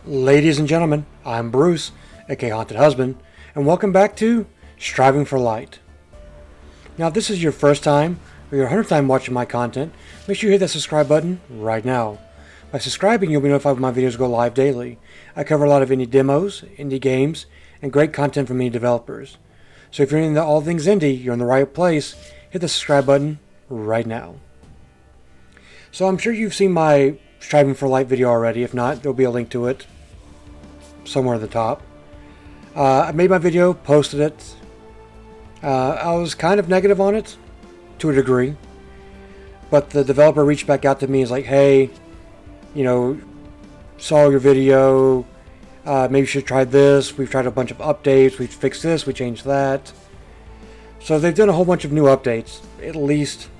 Ladies and gentlemen, I'm Bruce, aka Haunted Husband, and welcome back to Striving for Light. Now, if this is your first time or your 100th time watching my content, make sure you hit that subscribe button right now. By subscribing, you'll be notified when my videos go live daily. I cover a lot of indie demos, indie games, and great content from indie developers. So if you're into all things indie, you're in the right place. Hit the subscribe button right now. So I'm sure you've seen my Striving for Light video already. If not, there'll be a link to it somewhere at the top. I made my video, posted it. I was kind of negative on it, to a degree. But the developer reached back out to me and was like, hey, saw your video, maybe you should try this. We've tried a bunch of updates, we've fixed this, we changed that. So they've done a whole bunch of new updates, at least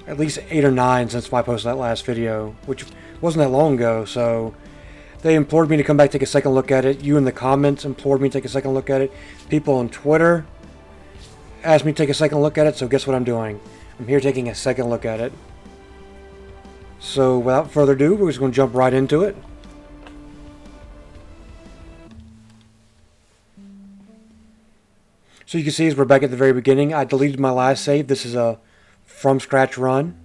8 or 9 since I posted that last video, which wasn't that long ago. So they implored me to come back, take a second look at it. You in the comments implored me to take a second look at it. People on Twitter asked me to take a second look at it, so guess what I'm doing? I'm here taking a second look at it. So without further ado, we're just going to jump right into it. So you can see as we're back at the very beginning, I deleted my last save. This is a from scratch run.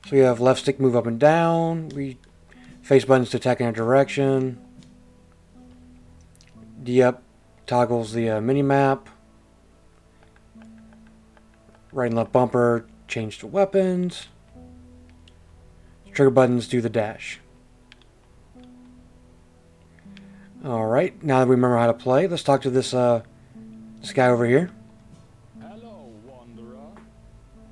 So you have left stick move up and down. Face buttons to attack in a direction. D up toggles the mini map. Right and left bumper change to weapons. Trigger buttons do the dash. Alright, now that we remember how to play, let's talk to this guy over here. Hello, wanderer.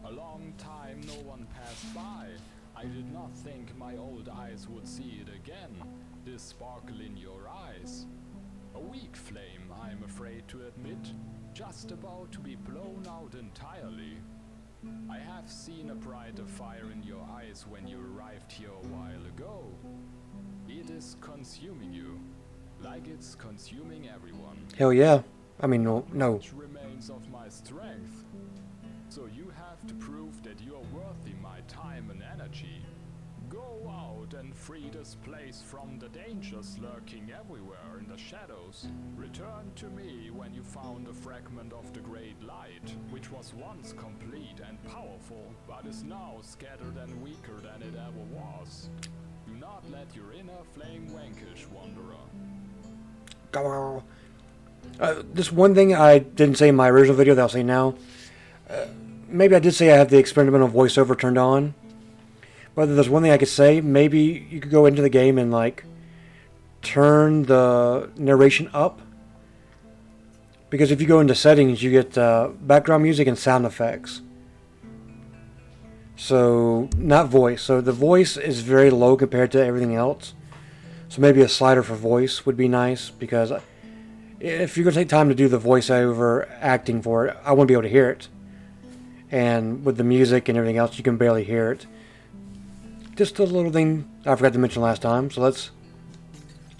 A long time no one passed by. I did not think my old eyes would see it again, this sparkle in your eyes. A weak flame, I'm afraid to admit, just about to be blown out entirely. I have seen a brighter fire in your eyes when you arrived here a while ago. It is consuming you, like it's consuming everyone. Hell yeah. I mean, no. Much remains of my strength. So you have to prove that you are worthy my time and energy. Go out and free this place from the dangers lurking everywhere in the shadows. Return to me when you found a fragment of the great light, which was once complete and powerful, but is now scattered and weaker than it ever was. Do not let your inner flame vanquish, wanderer. This one thing I didn't say in my original video that I'll say now. Maybe I did say I have the experimental voiceover turned on. But there's one thing I could say. Maybe you could go into the game and turn the narration up. Because if you go into settings, you get background music and sound effects. So, not voice. So the voice is very low compared to everything else. So maybe a slider for voice would be nice, because if you're going to take time to do the voiceover acting for it, I won't be able to hear it. And with the music and everything else, you can barely hear it. Just a little thing I forgot to mention last time, so let's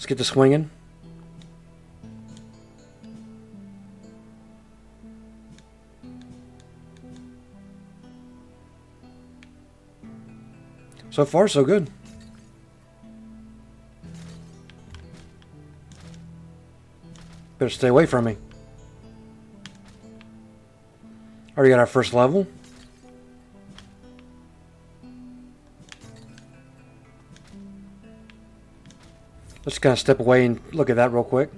get to swinging. So far, so good. Better stay away from me. Already got our first level. Let's kind of step away and look at that real quick.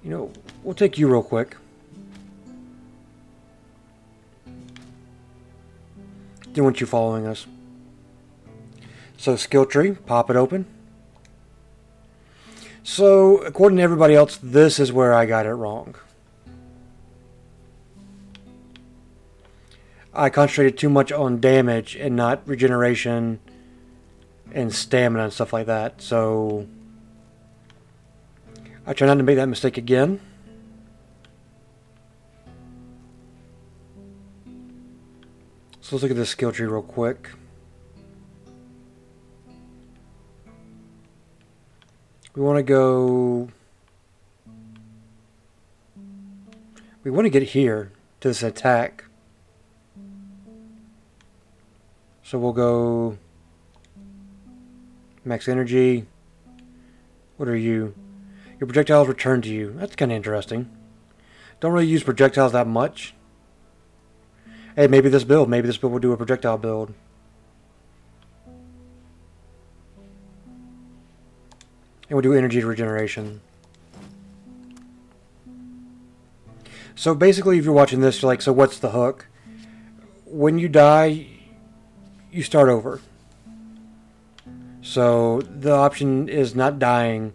We'll take you real quick. Didn't want you following us. So skill tree, pop it open. So according to everybody else, this is where I got it wrong. I concentrated too much on damage and not regeneration and stamina and stuff like that. So I try not to make that mistake again. So let's look at this skill tree real quick. We want to go... We want to get here to this attack. So we'll go Max energy. What are you? Your projectiles return to you. That's kind of interesting. Don't really use projectiles that much. Hey, maybe this build will do a projectile build. And we'll do energy regeneration. So basically, if you're watching this, you're like, so what's the hook? When you die, you start over. So the option is not dying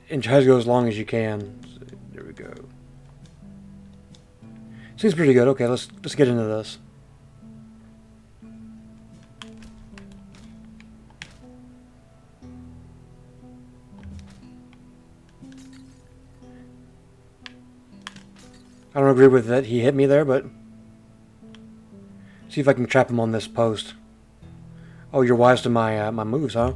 and try to go as long as you can. So, there we go. Seems pretty good. Okay, let's get into this. I don't agree with that he hit me there, but see if I can trap him on this post. Oh, you're wise to my my moves, huh?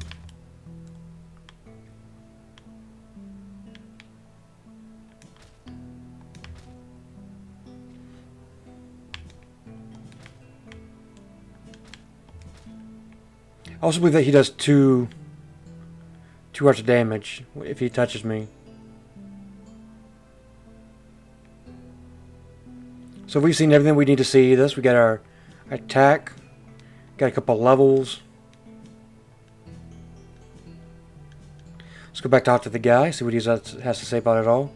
I also believe that he does two hearts of damage if he touches me. So we've seen everything we need to see. We got our attack, got a couple levels. Let's go back to talk to the guy, see what he has to say about it all.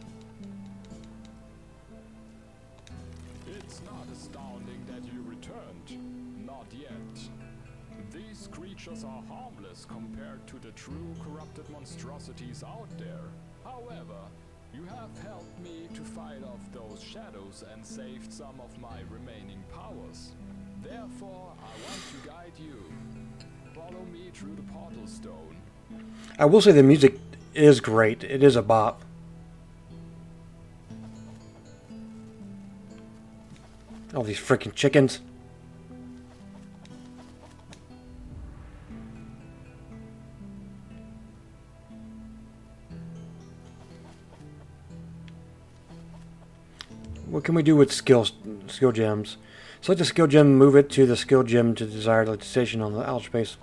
It's not astounding that you returned. Not yet. These creatures are harmless compared to the true corrupted monstrosities out there. However, you have helped me to fight off those shadows and saved some of my remaining powers. Therefore, I want to guide you. Follow me through the portal stone. I will say the music is great. It is a bop. All these freaking chickens. What can we do with skill gems? Select the skill gem, move it to the skill gem to the desired location on the outer space.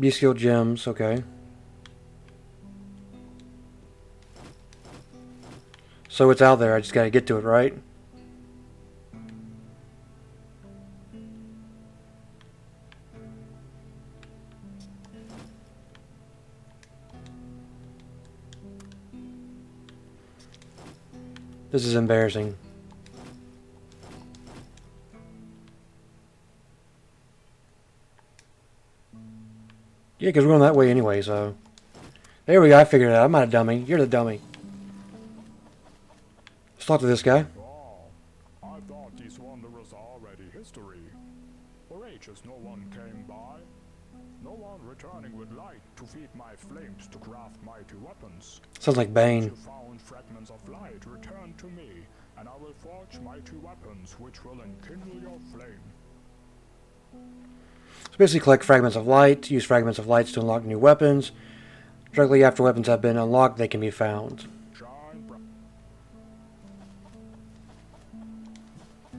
B skill gems, okay. So it's out there, I just gotta get to it, right? This is embarrassing. Yeah, because we're going that way anyway, so... There we go, I figured it out. I'm not a dummy. You're the dummy. Let's talk to this guy. Oh, I thought these wanderers are already history. For ages no one came by. No one returning with light to feed my flames to craft mighty weapons. Sounds like Bane. Once you found fragments of light, return to me, and I will forge mighty weapons which will enkindle your flame. So basically collect fragments of light, use fragments of lights to unlock new weapons. Directly after weapons have been unlocked, they can be found. Shine bright.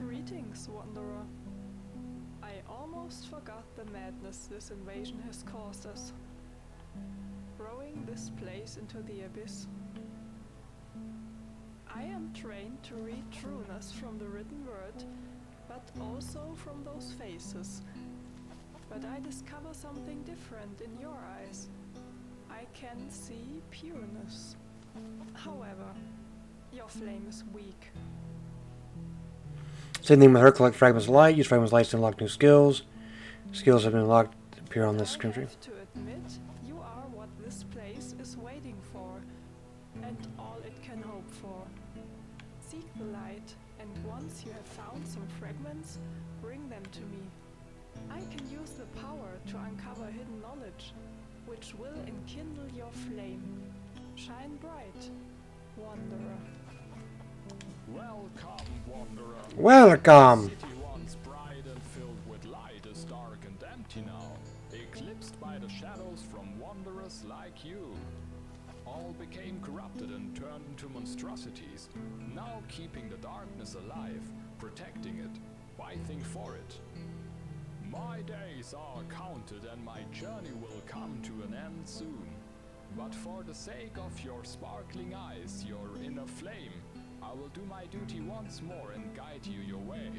Greetings, Wanderer. I almost forgot the madness this invasion has caused us. Throwing this place into the abyss. I am trained to read trueness from the written word, but also from those faces. But I discover something different in your eyes. I can see pureness. However, your flame is weak. Same thing with her, collect fragments of light, use fragments of light to unlock new skills. Skills have been unlocked, appear on this country. I have to admit, you are what this place is waiting for, and all it can hope for. Seek the light, and once you have found some fragments, bring them to me. I can use the power to uncover hidden knowledge, which will enkindle your flame. Shine bright, Wanderer. Welcome, wanderer. Welcome! The city once bright and filled with light is dark and empty now, eclipsed by the shadows from wanderers like you. All became corrupted and turned into monstrosities, now keeping the darkness alive, protecting it, fighting for it. My days are counted and my journey will come to an end soon. But for the sake of your sparkling eyes, your inner flame, I will do my duty once more and guide you your way.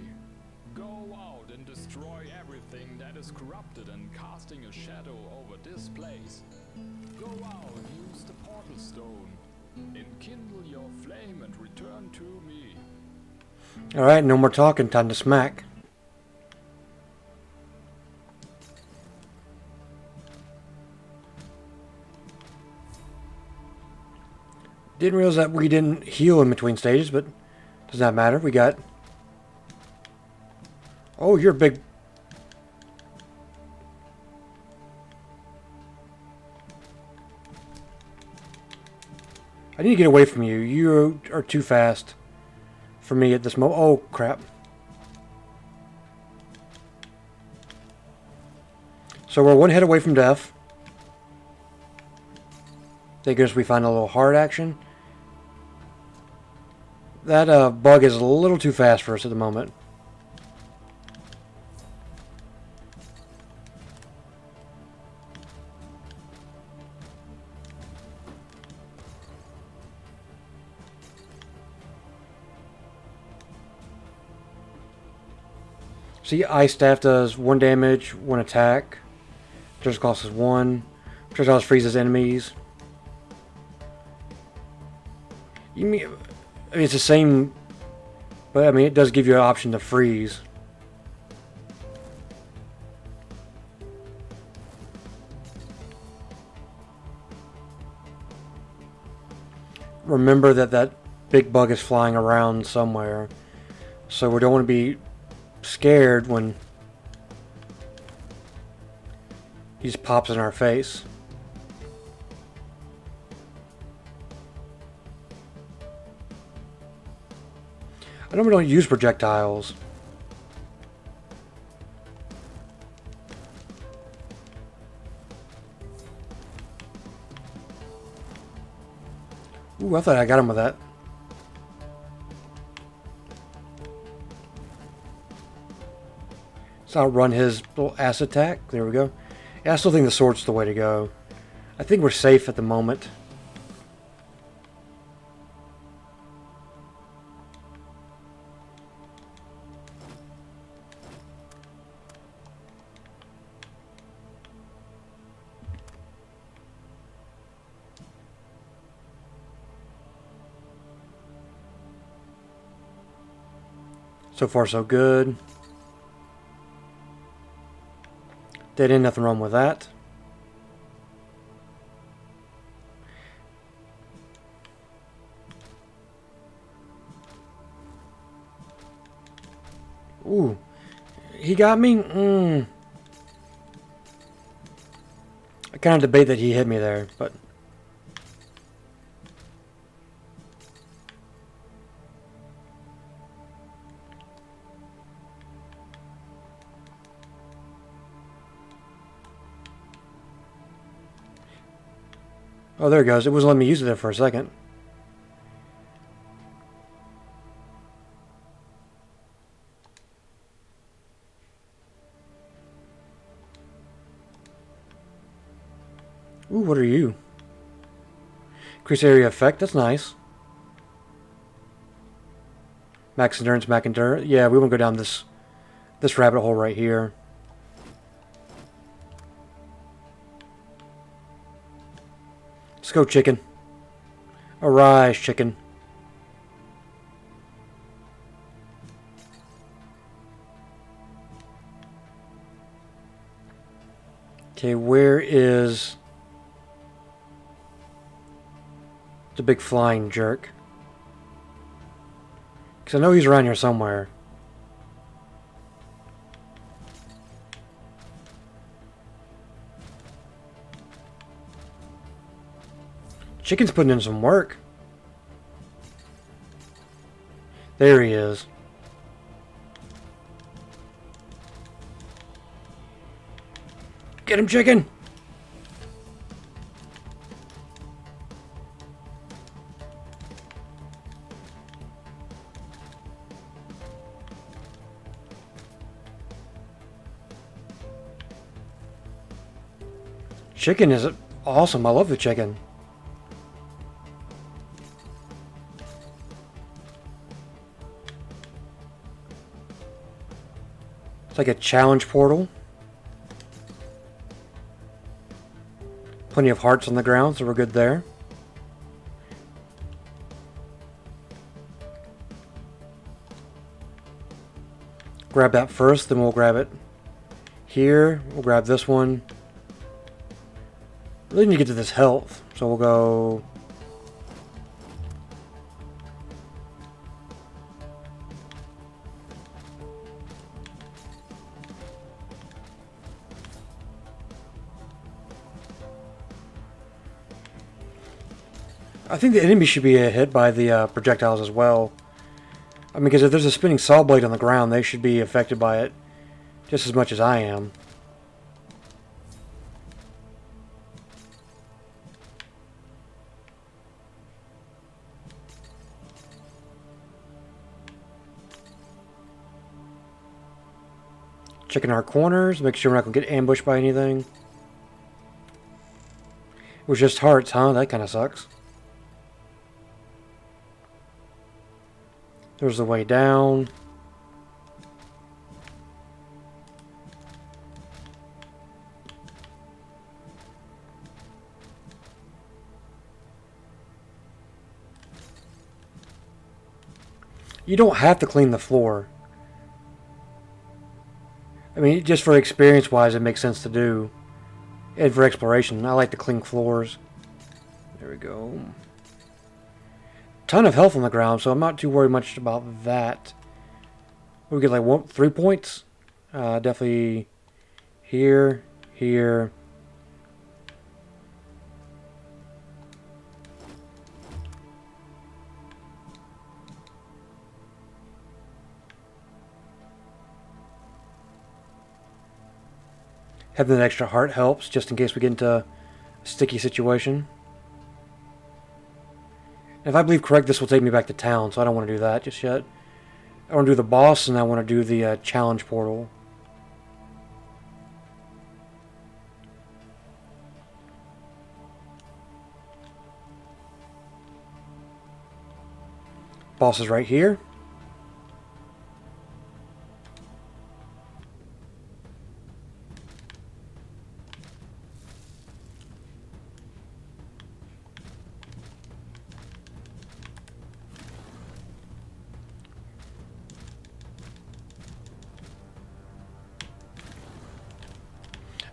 Go out and destroy everything that is corrupted and casting a shadow over this place. Go out, use the portal stone, enkindle your flame and return to me. Alright, no more talking, time to smack. Didn't realize that we didn't heal in between stages, but does not matter. We got... Oh, you're big... I need to get away from you. You are too fast for me at this moment. Oh, crap. So we're one hit away from death. Thank goodness we find a little hard action. That bug is a little too fast for us at the moment. See, Ice Staff does 1 damage, 1 attack. Just costs us 1. Projectiles freezes enemies. You mean, I mean, it's the same, but I mean, it does give you an option to freeze. Remember that that big bug is flying around somewhere, so we don't want to be scared when he just pops in our face. I normally don't use projectiles. Ooh, I thought I got him with that. Let's outrun his little ass attack. There we go. Yeah, I still think the sword's the way to go. I think we're safe at the moment. So far, so good. Dead end, nothing wrong with that. Ooh, he got me? I kind of debate that he hit me there, but... Oh, there it goes. It wasn't letting me use it there for a second. Ooh, what are you? Increase area effect. That's nice. Max endurance, max endurance. Yeah, we won't go down this rabbit hole right here. Let's go, chicken. Arise, chicken. Okay, where is the big flying jerk? Because I know he's around here somewhere. Chicken's putting in some work. There he is. Get him, chicken! Chicken is awesome. I love the chicken. It's like a challenge portal. Plenty of hearts on the ground, so we're good there. Grab that first, then we'll grab it here. We'll grab this one. Really need to get to this health, so we'll go... I think the enemy should be hit by the projectiles as well. I mean, because if there's a spinning saw blade on the ground, they should be affected by it just as much as I am. Checking our corners, make sure we're not going to get ambushed by anything. It was just hearts, huh? That kind of sucks. There's the way down. You don't have to clean the floor. I mean, just for experience-wise, it makes sense to do. And for exploration, I like to clean floors. There we go. Ton of health on the ground, so I'm not too worried much about that. We get like 3 points. Definitely here, here. Having an extra heart helps, just in case we get into a sticky situation. And if I believe correct, this will take me back to town, so I don't want to do that just yet. I want to do the boss, and I want to do the challenge portal. Boss is right here.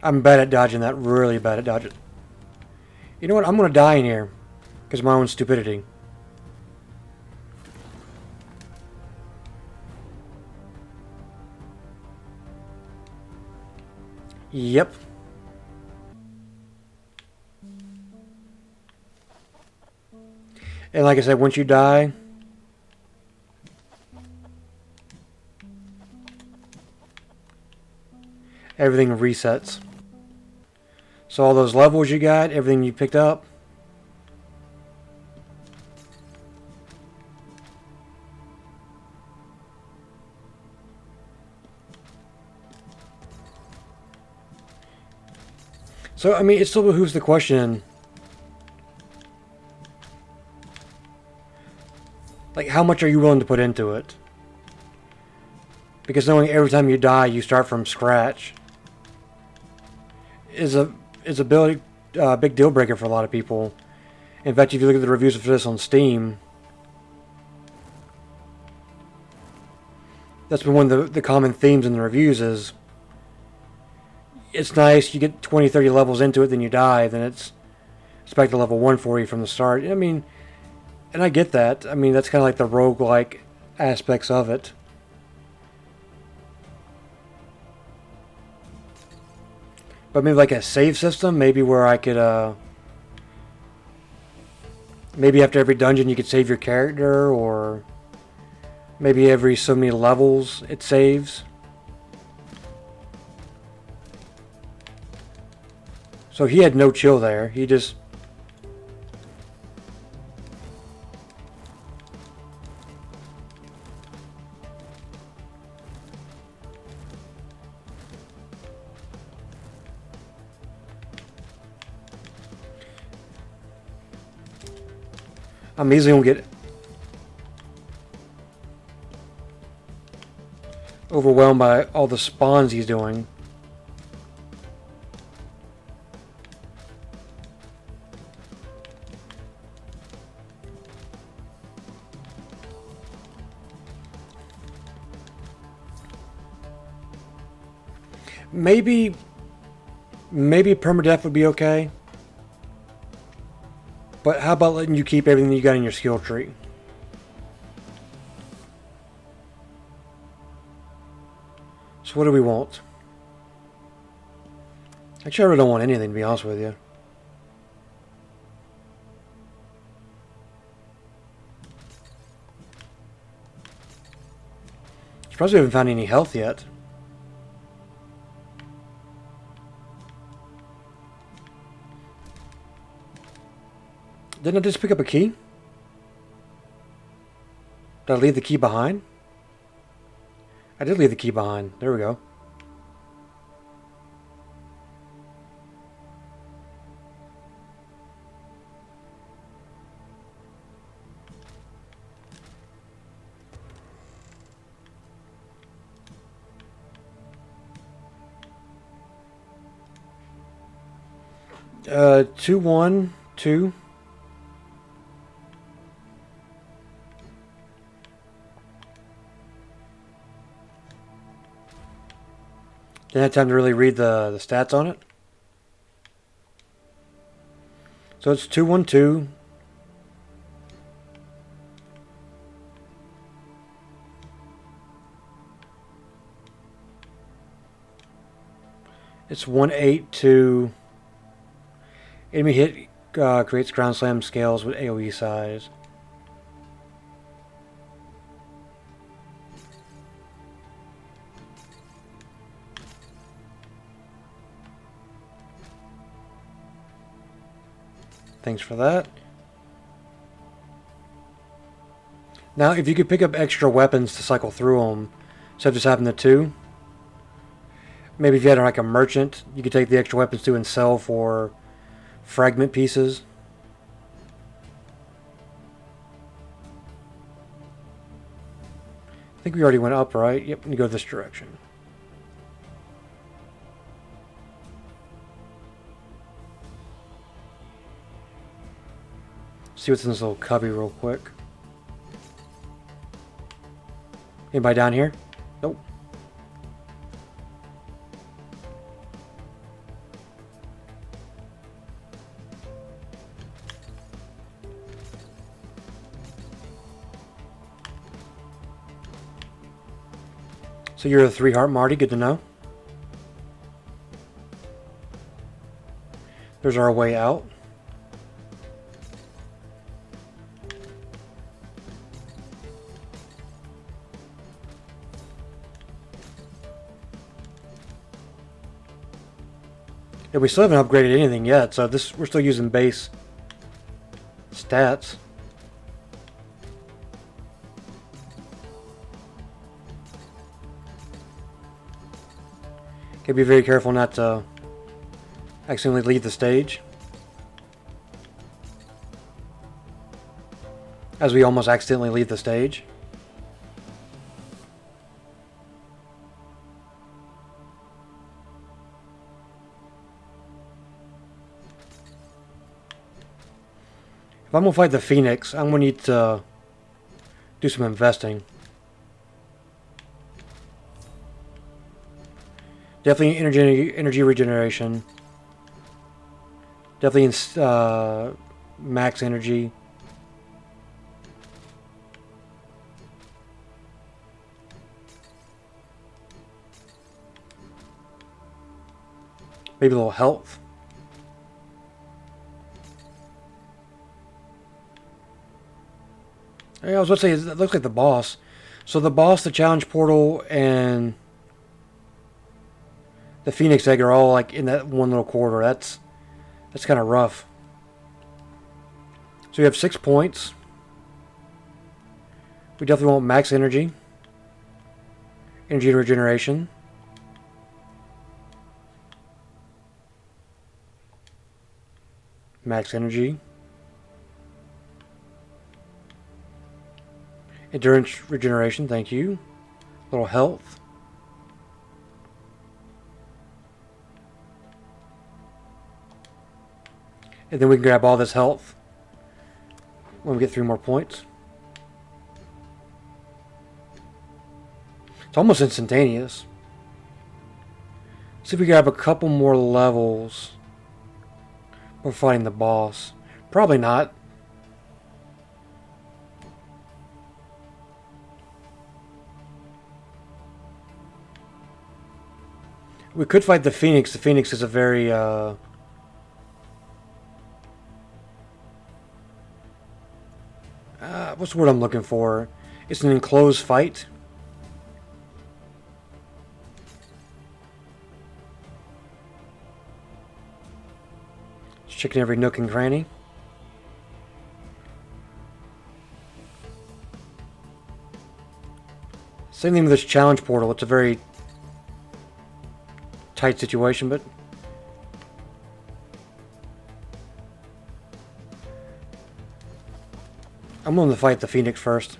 I'm bad at dodging that, really bad at dodging. You know what, I'm going to die in here. Because of my own stupidity. Yep. And like I said, once you die... everything resets. So all those levels you got, everything you picked up. So, I mean, it still behooves the question, like, how much are you willing to put into it? Because knowing every time you die, you start from scratch is a big deal breaker for a lot of people. In fact, if you look at the reviews for this on Steam, that's been one of the common themes in the reviews is it's nice, you get 20, 30 levels into it, then you die, then it's back to level 1 for you from the start. I mean, and I get that. I mean, that's kind of like the roguelike aspects of it. But maybe like a save system, maybe where I could, maybe after every dungeon you could save your character, or Maybe every so many levels it saves. So he had no chill there. He just... I'm easily gonna get overwhelmed by all the spawns he's doing. Maybe permadeath would be okay. But how about letting you keep everything you got in your skill tree? So what do we want? Actually, I really don't want anything, to be honest with you. Surprised we haven't found any health yet. Didn't I just pick up a key? Did I leave the key behind? I did leave the key behind. There we go. Uh, 212. Didn't have time to really read the stats on it. So it's 212. It's 182. Enemy hit creates ground slam scales with AoE size. Thanks for that. Now, if you could pick up extra weapons to cycle through them, instead of just having the two, maybe if you had like a merchant, you could take the extra weapons to and sell for fragment pieces. I think we already went up, right? Yep, and go this direction. See what's in this little cubby real quick. Anybody down here? Nope. So you're a 3-heart Marty, good to know. There's our way out. Yeah, we still haven't upgraded anything yet, so we're still using base stats. Gotta be very careful not to accidentally leave the stage. As we almost accidentally leave the stage. If I'm gonna fight the Phoenix, I'm gonna need to do some investing. Definitely energy regeneration. Definitely max energy. Maybe a little health. Yeah, I was about to say, it looks like the boss. So the boss, the challenge portal, and the Phoenix egg are all like in that one little corridor. That's kind of rough. So you have 6 points. We definitely want max energy. Energy and regeneration. Max energy. Endurance regeneration, thank you. A little health. And then we can grab all this health when we get 3 more points. It's almost instantaneous. See if we grab a couple more levels before fighting the boss. Probably not. We could fight the Phoenix. The Phoenix is a very what's the word I'm looking for? It's an enclosed fight. Just checking every nook and cranny. Same thing with this challenge portal. It's a very tight situation, but I'm willing to fight the Phoenix first.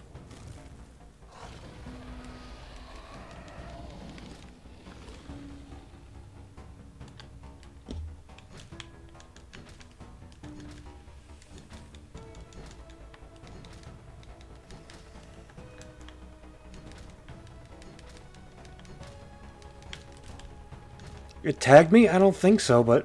It tagged me? I don't think so, but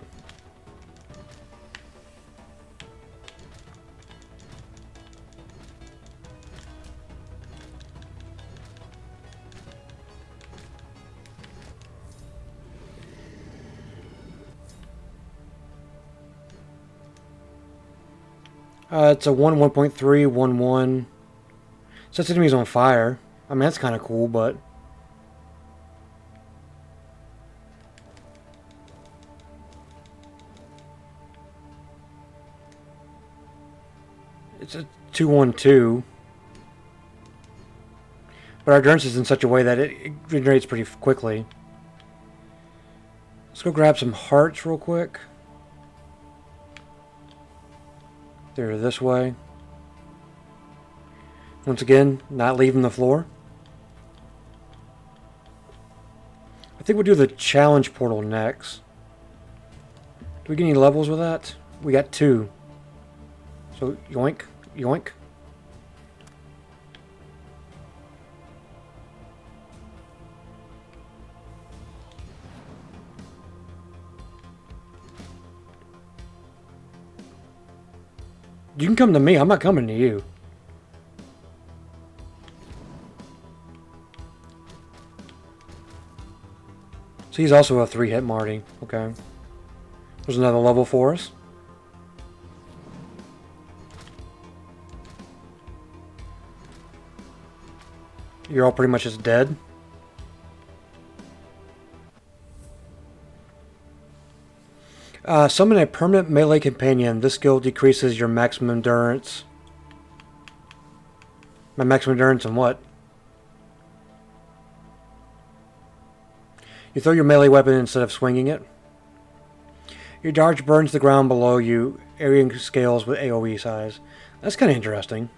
it's a 1.3, 1. Sets enemies on fire. I mean, that's kind of cool, but it's a 2-1-2. But our endurance is in such a way that it regenerates pretty quickly. Let's go grab some hearts real quick. They're this way. Once again, not leaving the floor. I think we'll do the challenge portal next. Do we get any levels with that? We got 2. So, yoink, yoink. You can come to me, I'm not coming to you. So he's also a 3-hit Marty. Okay. There's another level for us. You're all pretty much just dead. Summon a permanent melee companion. This skill decreases your maximum endurance. My maximum endurance and what? You throw your melee weapon instead of swinging it. Your dodge burns the ground below you. Area scales with AoE size. That's kind of interesting.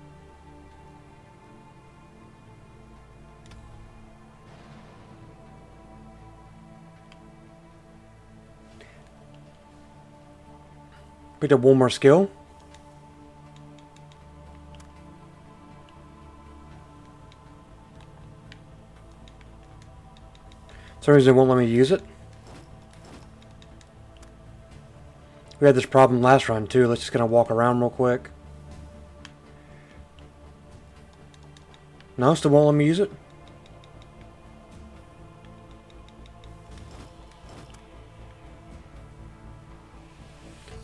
Picked up one more skill. For some reason it won't let me use it. We had this problem last run too. Let's just gonna walk around real quick. No, still won't let me use it.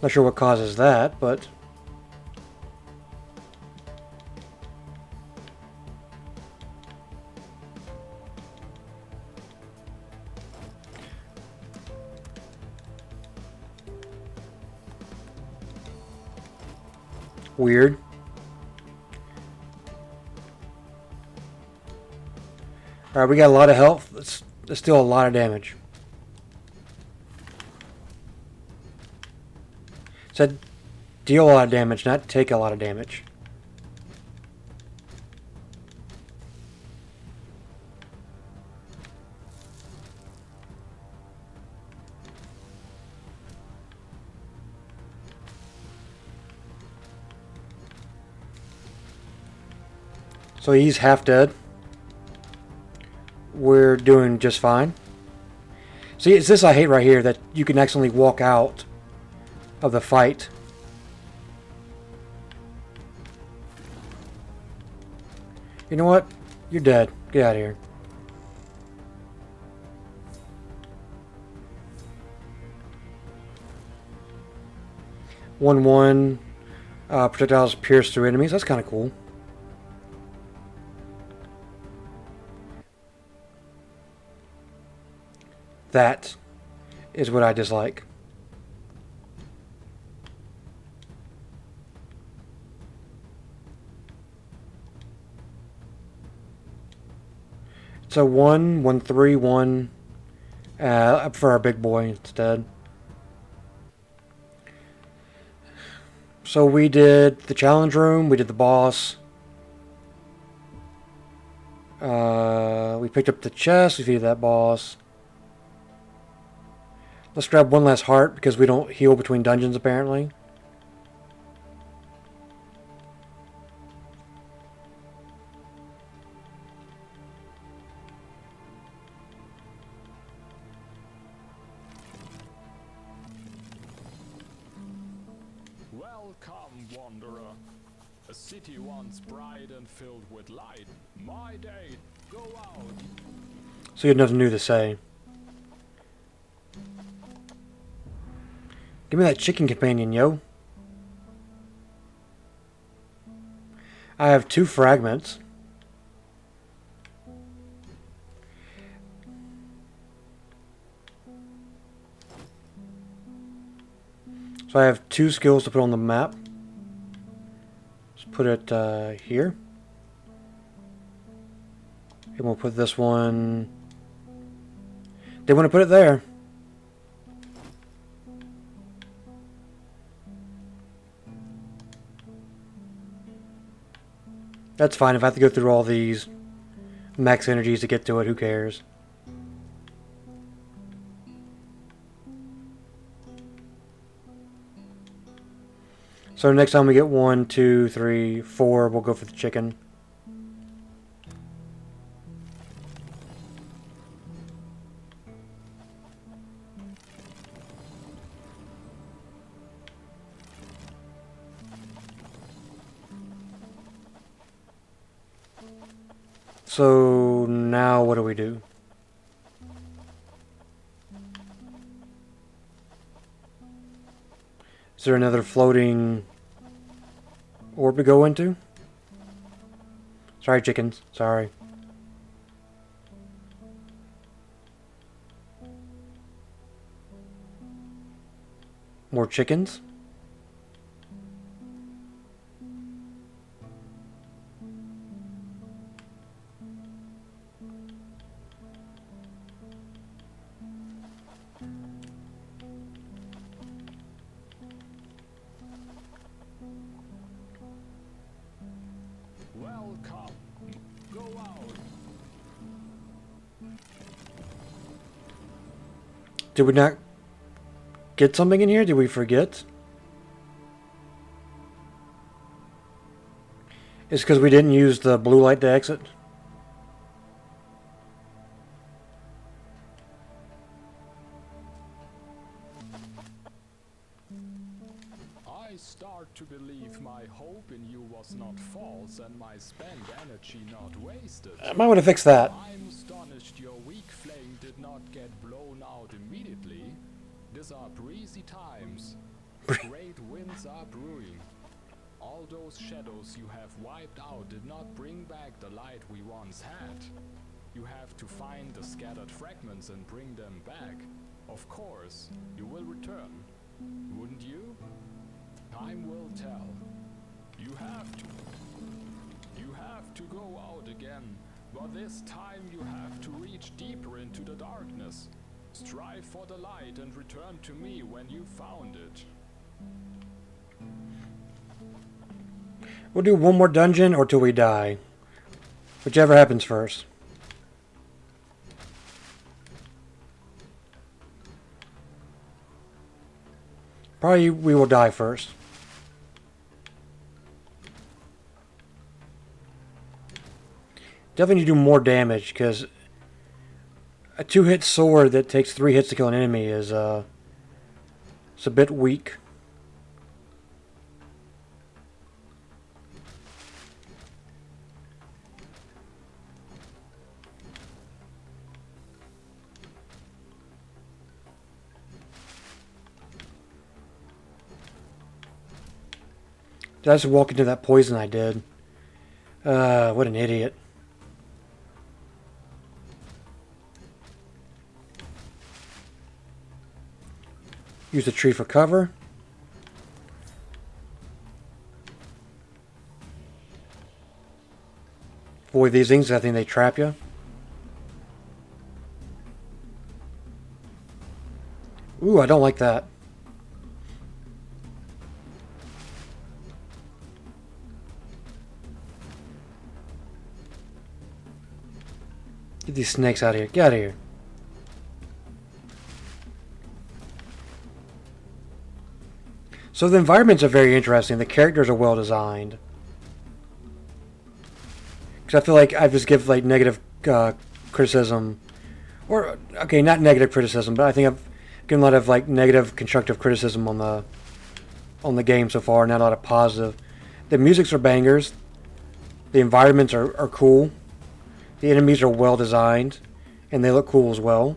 Not sure what causes that, but Weird. Alright, we got a lot of health. It's still a lot of damage. Said deal a lot of damage, not take a lot of damage. So he's half dead. We're doing just fine. See, it's this I hate right here, that you can accidentally walk out of the fight. You know what? You're dead. Get out of here. One projectiles pierce through enemies. That's kind of cool. That is what I dislike. It's a 1, 1, 3, 1. I prefer our big boy instead. So we did the challenge room, we did the boss. We picked up the chest, we defeated that boss. Let's grab one last heart because we don't heal between dungeons apparently. Welcome, wanderer. A city once bright and filled with light. My day, go out. So you had nothing new to say. Give me that chicken companion, yo. I have 2 fragments. So I have 2 skills to put on the map. Let's put it here. And we'll put this one... They want to put it there. That's fine. If I have to go through all these max energies to get to it, who cares? So next time we get 1, 2, 3, 4, we'll go for the chicken. So now what do we do? Is there another floating orb to go into? Sorry, chickens. Sorry. More chickens? Welcome, go out. Did we not get something in here? Did we forget? It's because we didn't use the blue light to exit. I start to believe my hope in you was not false and my spent energy not wasted. I might want to fix that. I'm astonished your weak flame did not get blown out immediately. These are breezy times. Great winds are brewing. All those shadows you have wiped out did not bring back the light we once had. You have to find the scattered fragments and bring them back. Of course, you will return. Wouldn't you? Time will tell. You have to. You have to go out again, but this time you have to reach deeper into the darkness. Strive for the light and return to me when you found it. We'll do one more dungeon or till we die. Whichever happens first. Probably we will die first. Definitely need to do more damage, because a 2-hit sword that takes 3 hits to kill an enemy is it's a bit weak. Did I just walk into that poison I did? What an idiot. Use the tree for cover. Avoid these things, I think they trap you. Ooh, I don't like that. Get these snakes out of here. Get out of here. So the environments are very interesting. The characters are well designed. Because I feel like I just give like negative criticism, or okay, not negative criticism, but I think I've given a lot of like negative constructive criticism on the game so far, not a lot of positive. The musics are bangers. The environments are cool. The enemies are well designed, and they look cool as well.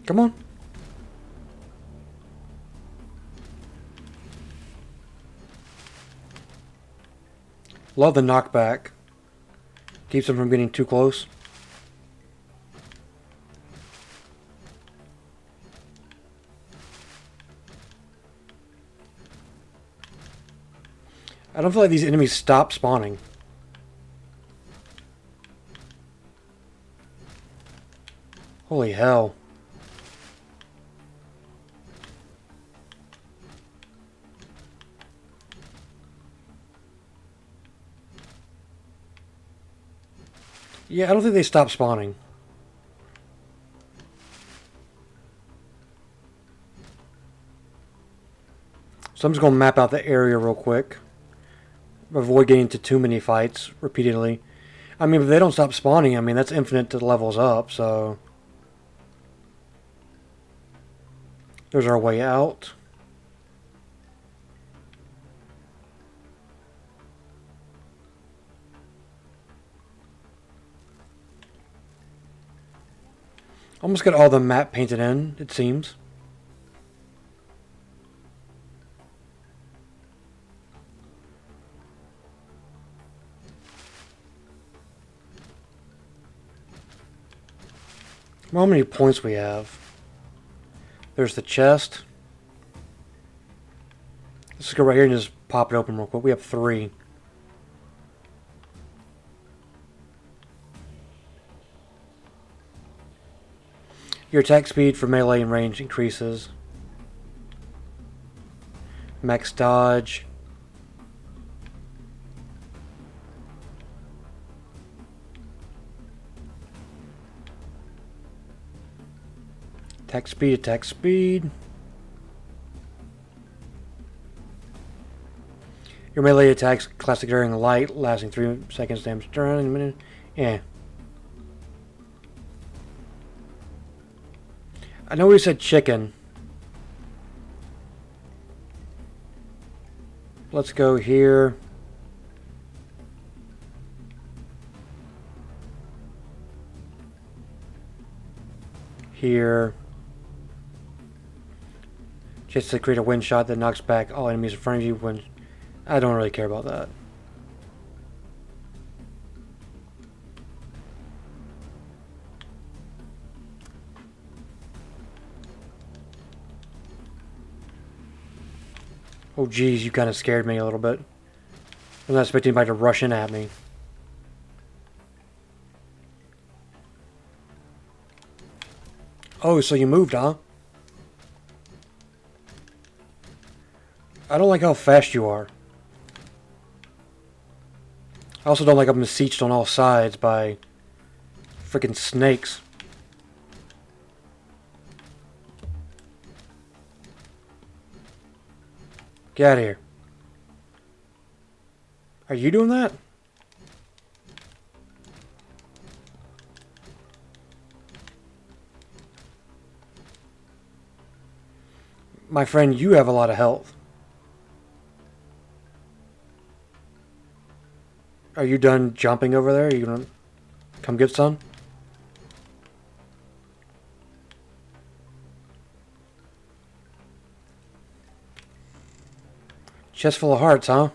Come on. Love the knockback. Keeps them from getting too close. I don't feel like these enemies stop spawning. Holy hell. Yeah, I don't think they stop spawning. So I'm just going to map out the area real quick. Avoid getting into too many fights repeatedly. I mean, if they don't stop spawning, I mean, that's infinite to levels up, so... There's our way out. Almost got all the map painted in, it seems. How many points we have? There's the chest. Let's go right here and just pop it open real quick. We have 3. Your attack speed for melee and range increases. Max dodge. Attack speed, attack speed. Your melee attacks classic during light, lasting 3 seconds damage during a minute. Yeah. I know we said chicken. Let's go here. Here. Just to create a wind shot that knocks back all enemies in front of you when... I don't really care about that. Oh geez, you kind of scared me a little bit. I'm not expecting anybody to rush in at me. Oh, so you moved, huh? I don't like how fast you are. I also don't like I'm besieged on all sides by freaking snakes. Get out of here. Are you doing that? My friend, you have a lot of health. Are you done jumping over there? Are you gonna come get some? Chest full of hearts, huh?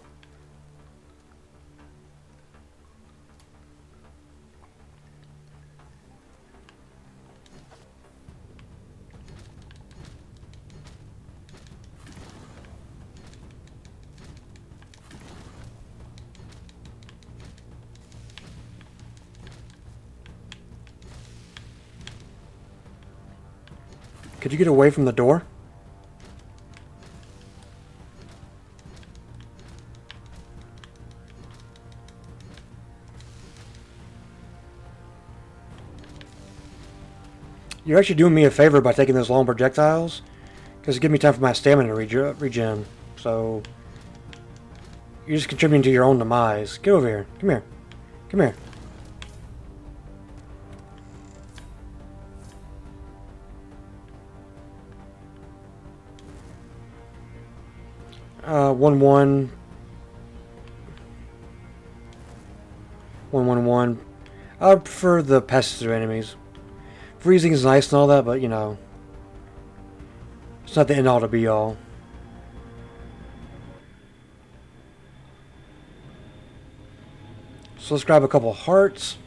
Could you get away from the door? You're actually doing me a favor by taking those long projectiles, because it gives me time for my stamina to regen. So you're just contributing to your own demise. Get over here. Come here. Come here. 1-1. 1-1-1. I would prefer the passive enemies. Freezing is nice and all that, but you know, it's not the end all to be all. So let's grab a couple hearts.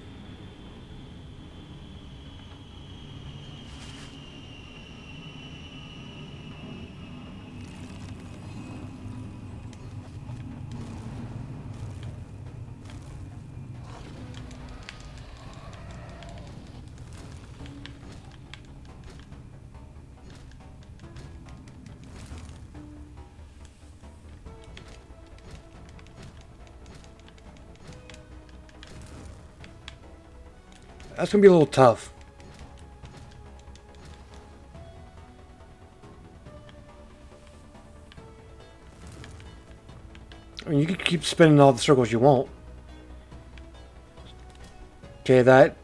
That's going to be a little tough. I mean, you can keep spinning all the circles you want. Okay, that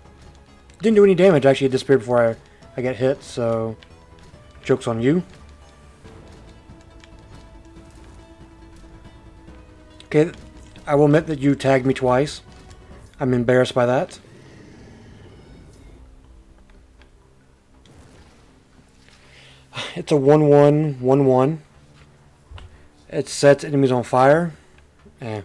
didn't do any damage. Actually, it disappeared before I got hit, so joke's on you. Okay, I will admit that you tagged me twice. I'm embarrassed by that. It's a 1-1-1-1. It sets enemies on fire. Eh.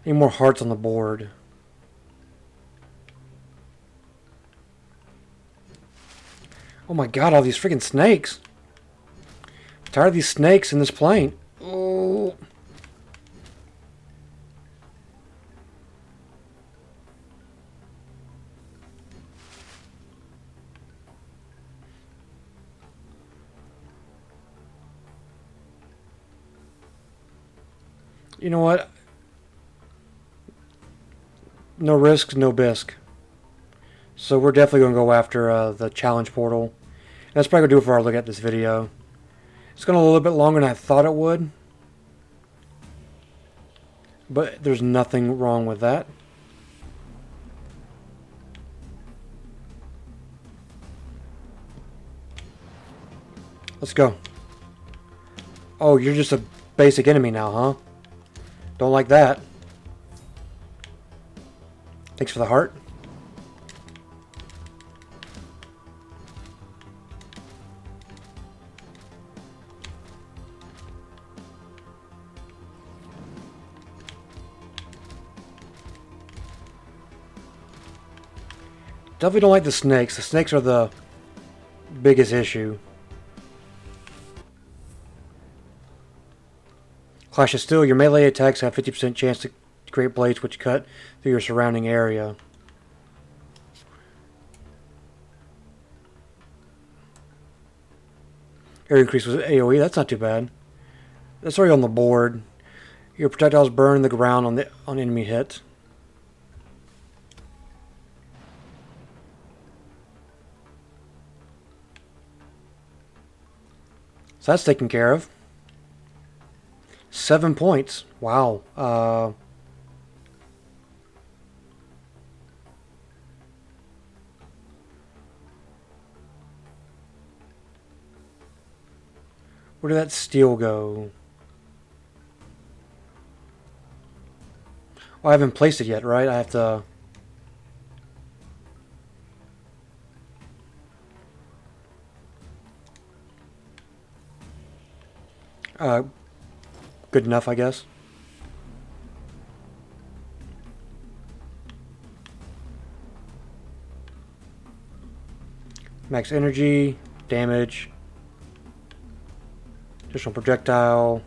Any more hearts on the board? Oh my god, all these freaking snakes. I'm tired of these snakes in this plane. Oh. You know what? No risk, no bisque. So we're definitely going to go after the challenge portal. And that's probably going to do it for our look at this video. It's going a little bit longer than I thought it would. But there's nothing wrong with that. Let's go. Oh, you're just a basic enemy now, huh? Don't like that. Thanks for the heart. Definitely don't like the snakes. The snakes are the biggest issue. Clash of Steel, your melee attacks have 50% chance to create blades which cut through your surrounding area. Area increase with AoE, that's not too bad. That's already on the board. Your projectiles burn the ground on enemy hit. So that's taken care of. 7 points. Wow. Where did that steel go? Oh, I haven't placed it yet, right? I have to... good enough, I guess. Max energy, damage, additional projectile.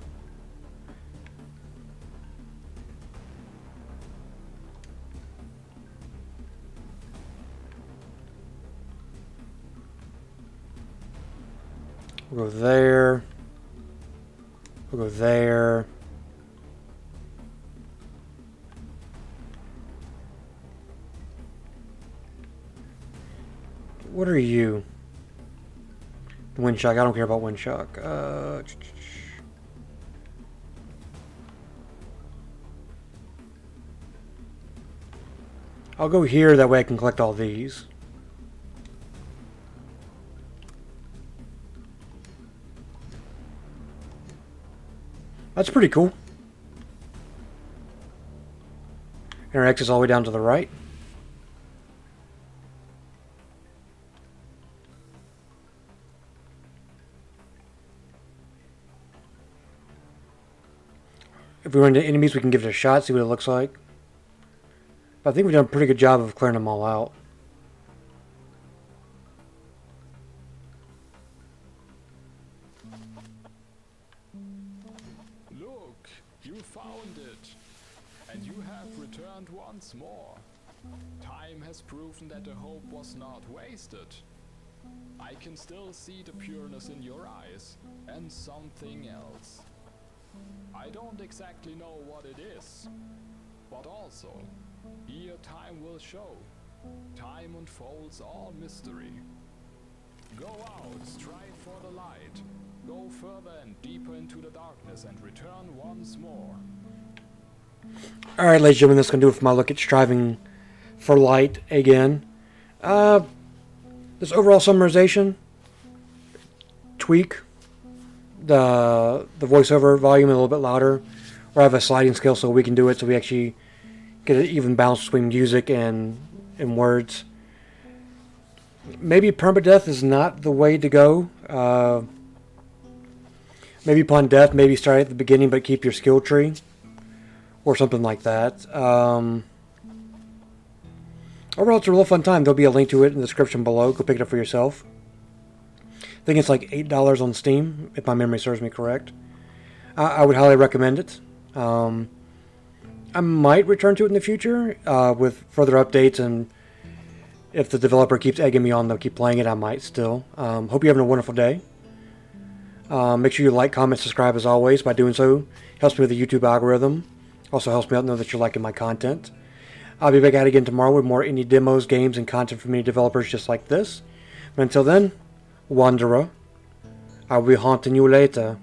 We'll go there. We'll go there. What are you? Wind shock. I don't care about wind shock. I'll go here. That way I can collect all these. That's pretty cool. And our X is all the way down to the right. If we run into enemies, we can give it a shot, see what it looks like. But I think we've done a pretty good job of clearing them all out. Look, you found it. And you have returned once more. Time has proven that the hope was not wasted. I can still see the pureness in your eyes, and something else. I don't exactly know what it is, but also, here time will show. Time unfolds all mystery. Go out, strive for the light. Go further and deeper into the darkness and return once more. Alright, ladies and gentlemen, that's going to do it for my look at Striving for Light again. This overall summarization, tweak the voiceover volume a little bit louder, or have a sliding scale so we can do it so we actually get an even balance between music and words. Maybe permadeath is not the way to go. Maybe upon death, maybe start at the beginning but keep your skill tree, or something like that. Overall, it's a real fun time. There'll be a link to it in the description below. Go pick it up for yourself. I think it's like $8 on Steam, if my memory serves me correct. I would highly recommend it. I might return to it in the future with further updates, and if the developer keeps egging me on to keep playing it, I might still. Hope you're having a wonderful day. Make sure you like, comment, subscribe as always. By doing so, helps me with the YouTube algorithm. Also helps me out know that you're liking my content. I'll be back at it again tomorrow with more indie demos, games, and content from indie developers just like this. But until then, Wanderer, I'll be haunting you later.